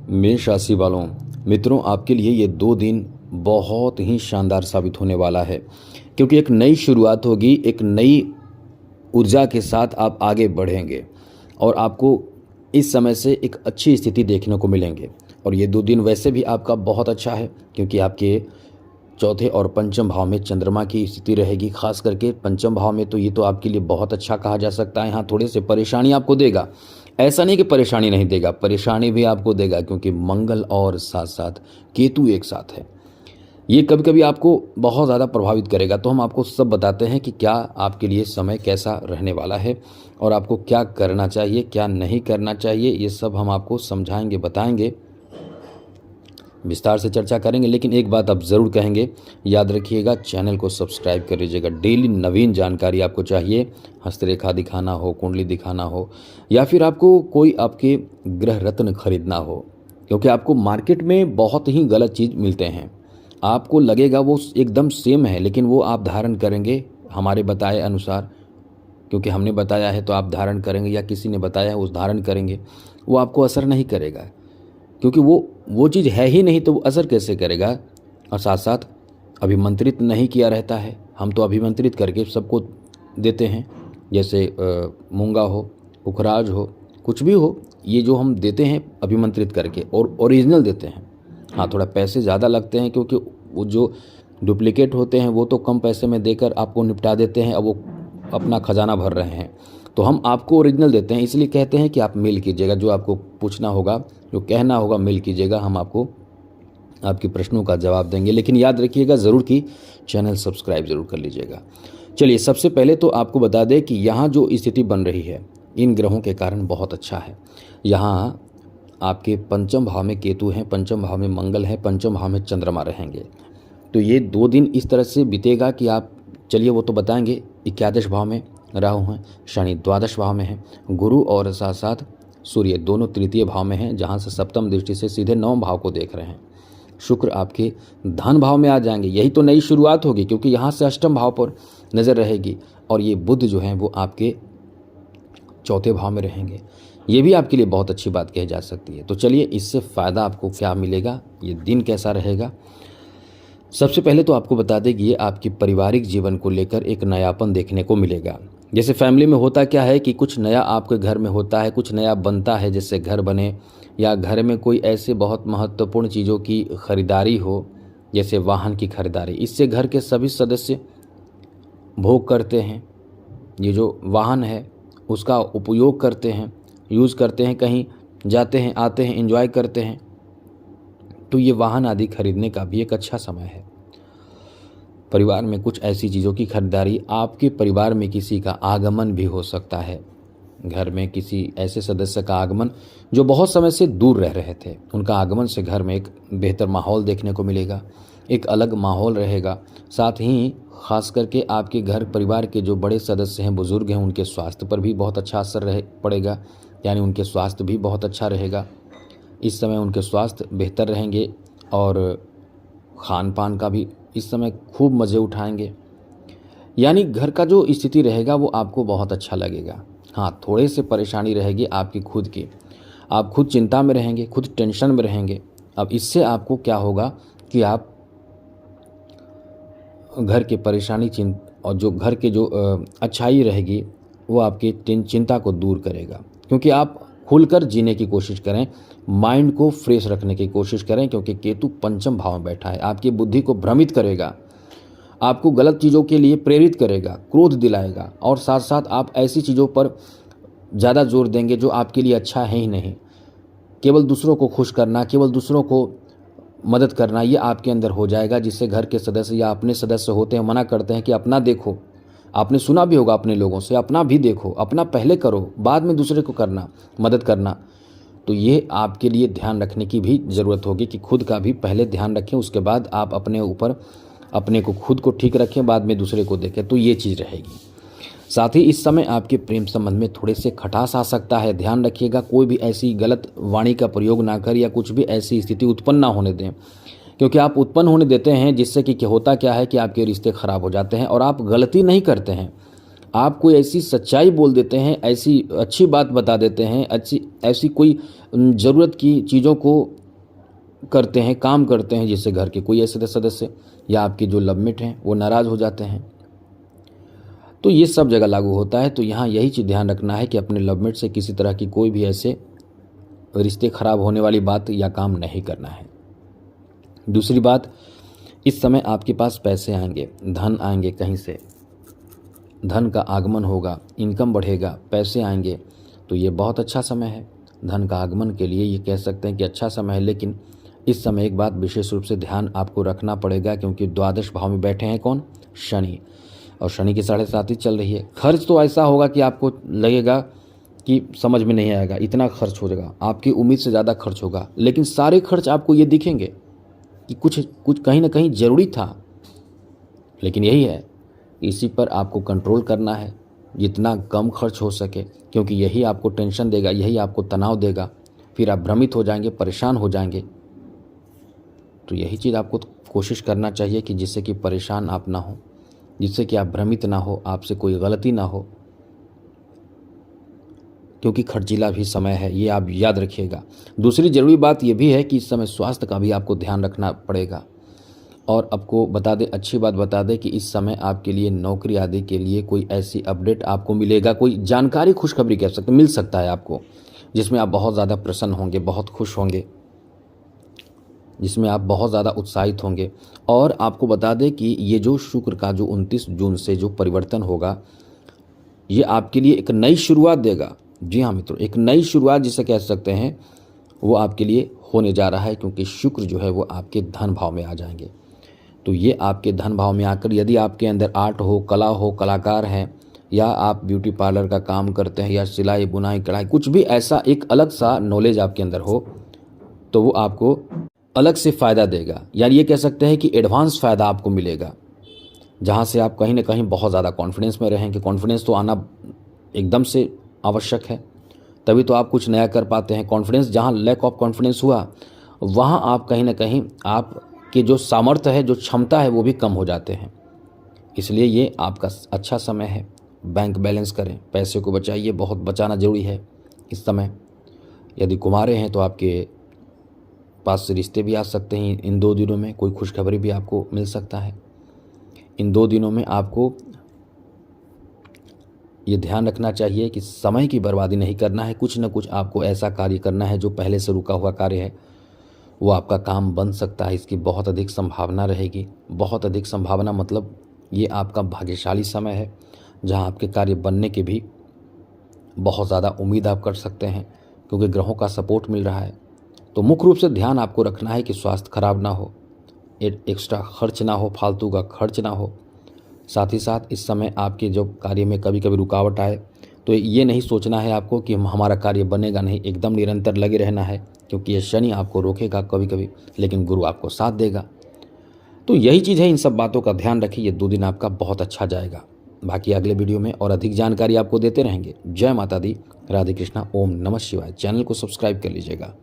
मेष राशि वालों, मित्रों, आपके लिए ये 2 दिन बहुत ही शानदार साबित होने वाला है, क्योंकि एक नई शुरुआत होगी। एक नई ऊर्जा के साथ आप आगे बढ़ेंगे और आपको इस समय से एक अच्छी स्थिति देखने को मिलेंगे। और ये 2 दिन वैसे भी आपका बहुत अच्छा है, क्योंकि आपके चौथे और पंचम भाव में चंद्रमा की स्थिति रहेगी। खास करके पंचम भाव में तो ये तो आपके लिए बहुत अच्छा कहा जा सकता है। यहाँ थोड़े से परेशानी आपको देगा, ऐसा नहीं कि परेशानी नहीं देगा, परेशानी भी आपको देगा, क्योंकि मंगल और साथ साथ केतु एक साथ है। ये कभी कभी आपको बहुत ज़्यादा प्रभावित करेगा। तो हम आपको सब बताते हैं कि क्या आपके लिए समय कैसा रहने वाला है और आपको क्या करना चाहिए, क्या नहीं करना चाहिए, ये सब हम आपको समझाएंगे, बताएंगे, विस्तार से चर्चा करेंगे। लेकिन एक बात आप ज़रूर कहेंगे, याद रखिएगा, चैनल को सब्सक्राइब कर लीजिएगा। डेली नवीन जानकारी आपको चाहिए, हस्तरेखा दिखाना हो, कुंडली दिखाना हो, या फिर आपको कोई आपके ग्रह रत्न खरीदना हो, क्योंकि आपको मार्केट में बहुत ही गलत चीज़ मिलते हैं। आपको लगेगा वो एकदम सेम है, लेकिन वो आप धारण करेंगे हमारे बताए अनुसार, क्योंकि हमने बताया है तो आप धारण करेंगे, या किसी ने बताया है उस धारण करेंगे, वो आपको असर नहीं करेगा, क्योंकि वो चीज़ है ही नहीं, तो वो असर कैसे करेगा। और साथ साथ अभिमंत्रित नहीं किया रहता है, हम तो अभिमंत्रित करके सबको देते हैं, जैसे मूंगा हो, उखराज हो, कुछ भी हो, ये जो हम देते हैं अभिमंत्रित करके, और ओरिजिनल देते हैं। हाँ, थोड़ा पैसे ज़्यादा लगते हैं, क्योंकि वो जो डुप्लीकेट होते हैं वो तो कम पैसे में देकर आपको निपटा देते हैं, अब वो अपना खजाना भर रहे हैं। तो हम आपको ओरिजिनल देते हैं, इसलिए कहते हैं कि आप मेल कीजिएगा, जो आपको पूछना होगा, जो कहना होगा, मेल कीजिएगा, हम आपको आपके प्रश्नों का जवाब देंगे। लेकिन याद रखिएगा ज़रूर कि चैनल सब्सक्राइब ज़रूर कर लीजिएगा। चलिए, सबसे पहले तो आपको बता दें कि यहाँ जो स्थिति बन रही है इन ग्रहों के कारण बहुत अच्छा है। यहाँ आपके पंचम भाव में केतु हैं, पंचम भाव में मंगल है, पंचम भाव में चंद्रमा रहेंगे। तो ये 2 दिन इस तरह से बीतेगा कि आप, चलिए वो तो बताएंगे। 11 भाव में राहु हैं, शनि 12 भाव में हैं, गुरु और साथ साथ सूर्य दोनों तृतीय भाव में हैं, जहाँ से सप्तम दृष्टि से सीधे 9वें भाव को देख रहे हैं। शुक्र आपके धन भाव में आ जाएंगे, यही तो नई शुरुआत होगी, क्योंकि यहाँ से अष्टम भाव पर नज़र रहेगी। और ये बुध जो हैं वो आपके चौथे भाव में रहेंगे, ये भी आपके लिए बहुत अच्छी बात कही जा सकती है। तो चलिए, इससे फ़ायदा आपको क्या मिलेगा, ये दिन कैसा रहेगा। सबसे पहले तो आपको बता दें कि ये आपकी पारिवारिक जीवन को लेकर एक नयापन देखने को मिलेगा। जैसे फैमिली में होता क्या है कि कुछ नया आपके घर में होता है, कुछ नया बनता है, जैसे घर बने, या घर में कोई ऐसे बहुत महत्वपूर्ण चीज़ों की खरीदारी हो, जैसे वाहन की खरीदारी। इससे घर के सभी सदस्य भोग करते हैं, ये जो वाहन है उसका उपयोग करते हैं, यूज़ करते हैं, कहीं जाते हैं, आते हैं, एंजॉय करते हैं। तो ये वाहन आदि खरीदने का भी एक अच्छा समय है। परिवार में कुछ ऐसी चीज़ों की खरीदारी, आपके परिवार में किसी का आगमन भी हो सकता है। घर में किसी ऐसे सदस्य का आगमन जो बहुत समय से दूर रह रहे थे, उनका आगमन से घर में एक बेहतर माहौल देखने को मिलेगा, एक अलग माहौल रहेगा। साथ ही खास करके आपके घर परिवार के जो बड़े सदस्य हैं, बुजुर्ग हैं, उनके स्वास्थ्य पर भी बहुत अच्छा असर पड़ेगा, यानी उनके स्वास्थ्य भी बहुत अच्छा रहेगा। इस समय उनके स्वास्थ्य बेहतर रहेंगे और खान पान का भी इस समय खूब मज़े उठाएंगे। यानी घर का जो स्थिति रहेगा वो आपको बहुत अच्छा लगेगा। हाँ, थोड़े से परेशानी रहेगी आपकी खुद की, आप खुद चिंता में रहेंगे, खुद टेंशन में रहेंगे। अब इससे आपको क्या होगा कि आप घर के परेशानी और जो घर के जो अच्छाई रहेगी वो आपकी चिंता को दूर करेगा, क्योंकि आप खुलकर जीने की कोशिश करें, माइंड को फ्रेश रखने की कोशिश करें, क्योंकि केतु पंचम भाव में बैठा है, आपकी बुद्धि को भ्रमित करेगा, आपको गलत चीज़ों के लिए प्रेरित करेगा, क्रोध दिलाएगा, और साथ साथ आप ऐसी चीज़ों पर ज़्यादा जोर देंगे जो आपके लिए अच्छा है ही नहीं। केवल दूसरों को खुश करना, केवल दूसरों को मदद करना, ये आपके अंदर हो जाएगा, जिससे घर के सदस्य या अपने सदस्य होते हैं मना करते हैं कि अपना देखो। आपने सुना भी होगा अपने लोगों से, अपना भी देखो, अपना पहले करो, बाद में दूसरे को करना, मदद करना। तो ये आपके लिए ध्यान रखने की भी ज़रूरत होगी कि खुद का भी पहले ध्यान रखें, उसके बाद आप अपने ऊपर अपने को खुद को ठीक रखें, बाद में दूसरे को देखें। तो ये चीज़ रहेगी। साथ ही इस समय आपके प्रेम संबंध में थोड़े से खटास आ सकता है, ध्यान रखिएगा। कोई भी ऐसी गलत वाणी का प्रयोग ना कर, या कुछ भी ऐसी स्थिति उत्पन्न ना होने दें, क्योंकि आप उत्पन्न होने देते हैं, जिससे कि होता क्या है कि आपके रिश्ते खराब हो जाते हैं। और आप गलती नहीं करते हैं, आप कोई ऐसी सच्चाई बोल देते हैं, ऐसी अच्छी बात बता देते हैं, ऐसी कोई ज़रूरत की चीज़ों को करते हैं, काम करते हैं, जिससे घर के कोई ऐसे सदस्य या आपके जो लवमेट हैं वो नाराज़ हो जाते हैं। तो ये सब जगह लागू होता है। तो यहाँ यही चीज़ ध्यान रखना है कि अपने लवमेट से किसी तरह की कोई भी ऐसे रिश्ते खराब होने वाली बात या काम नहीं करना है। दूसरी बात, इस समय आपके पास पैसे आएंगे, धन आएंगे, कहीं से धन का आगमन होगा, इनकम बढ़ेगा, पैसे आएंगे, तो ये बहुत अच्छा समय है। धन का आगमन के लिए ये कह सकते हैं कि अच्छा समय है। लेकिन इस समय एक बात विशेष रूप से ध्यान आपको रखना पड़ेगा, क्योंकि द्वादश भाव में बैठे हैं कौन? शनि, और शनि की 7.5 चल रही है। खर्च तो ऐसा होगा कि आपको लगेगा कि समझ में नहीं आएगा, इतना खर्च हो जाएगा, आपकी उम्मीद से ज़्यादा खर्च होगा। लेकिन सारे खर्च आपको ये दिखेंगे कि कुछ कहीं ना कहीं ज़रूरी था। लेकिन यही है, इसी पर आपको कंट्रोल करना है, जितना कम खर्च हो सके, क्योंकि यही आपको टेंशन देगा, यही आपको तनाव देगा। फिर आप भ्रमित हो जाएंगे, परेशान हो जाएंगे। तो यही चीज़ आपको कोशिश करना चाहिए कि जिससे कि परेशान आप ना हो, जिससे कि आप भ्रमित ना हो, आपसे कोई गलती ना हो, क्योंकि खर्चीला भी समय है, ये आप याद रखिएगा। दूसरी ज़रूरी बात ये भी है कि इस समय स्वास्थ्य का भी आपको ध्यान रखना पड़ेगा। और आपको बता दें, अच्छी बात बता दें कि इस समय आपके लिए नौकरी आदि के लिए कोई ऐसी अपडेट आपको मिलेगा, कोई जानकारी, खुशखबरी कह सकते, मिल सकता है आपको, जिसमें आप बहुत ज़्यादा प्रसन्न होंगे, बहुत खुश होंगे, जिसमें आप बहुत ज़्यादा उत्साहित होंगे। और आपको बता दें कि ये जो शुक्र का जो 29 जून से जो परिवर्तन होगा, ये आपके लिए एक नई शुरुआत देगा। जी हाँ मित्रों, एक नई शुरुआत जिसे कह सकते हैं, वो आपके लिए होने जा रहा है, क्योंकि शुक्र जो है वो आपके धन भाव में आ जाएंगे। तो ये आपके धन भाव में आकर, यदि आपके अंदर आर्ट हो, कला हो, कलाकार हैं, या आप ब्यूटी पार्लर का काम करते हैं, या सिलाई बुनाई कढ़ाई, कुछ भी ऐसा एक अलग सा नॉलेज आपके अंदर हो, तो वो आपको अलग से फ़ायदा देगा। यानी ये कह सकते हैं कि एडवांस फ़ायदा आपको मिलेगा, जहाँ से आप कहीं ना कहीं बहुत ज़्यादा कॉन्फिडेंस में रहेंगे। कॉन्फिडेंस तो आना एकदम से आवश्यक है, तभी तो आप कुछ नया कर पाते हैं। कॉन्फिडेंस, जहाँ लैक ऑफ कॉन्फिडेंस हुआ, वहाँ आप कहीं ना कहीं आपके जो सामर्थ्य है, जो क्षमता है, वो भी कम हो जाते हैं। इसलिए ये आपका अच्छा समय है। बैंक बैलेंस करें, पैसे को बचाइए, बहुत बचाना ज़रूरी है इस समय। यदि कुंवारे हैं तो आपके पास से रिश्ते भी आ सकते हैं इन 2 दिनों में, कोई खुशखबरी भी आपको मिल सकता है। इन 2 दिनों में आपको ये ध्यान रखना चाहिए कि समय की बर्बादी नहीं करना है। कुछ न कुछ आपको ऐसा कार्य करना है जो पहले से रुका हुआ कार्य है, वो आपका काम बन सकता है। इसकी बहुत अधिक संभावना रहेगी। बहुत अधिक संभावना मतलब ये आपका भाग्यशाली समय है, जहां आपके कार्य बनने के भी बहुत ज़्यादा उम्मीद आप कर सकते हैं, क्योंकि ग्रहों का सपोर्ट मिल रहा है। तो मुख्य रूप से ध्यान आपको रखना है कि स्वास्थ्य खराब ना हो, एक्स्ट्रा खर्च ना हो, फालतू का खर्च ना हो। साथ ही साथ इस समय आपके जो कार्य में कभी कभी रुकावट आए, तो ये नहीं सोचना है आपको कि हमारा कार्य बनेगा नहीं, एकदम निरंतर लगे रहना है, क्योंकि ये शनि आपको रोकेगा कभी कभी, लेकिन गुरु आपको साथ देगा। तो यही चीज़ है, इन सब बातों का ध्यान रखिए। ये 2 दिन आपका बहुत अच्छा जाएगा। बाकी अगले वीडियो में और अधिक जानकारी आपको देते रहेंगे। जय माता दी, राधे कृष्णा, ओम नमः शिवाय। चैनल को सब्सक्राइब कर लीजिएगा।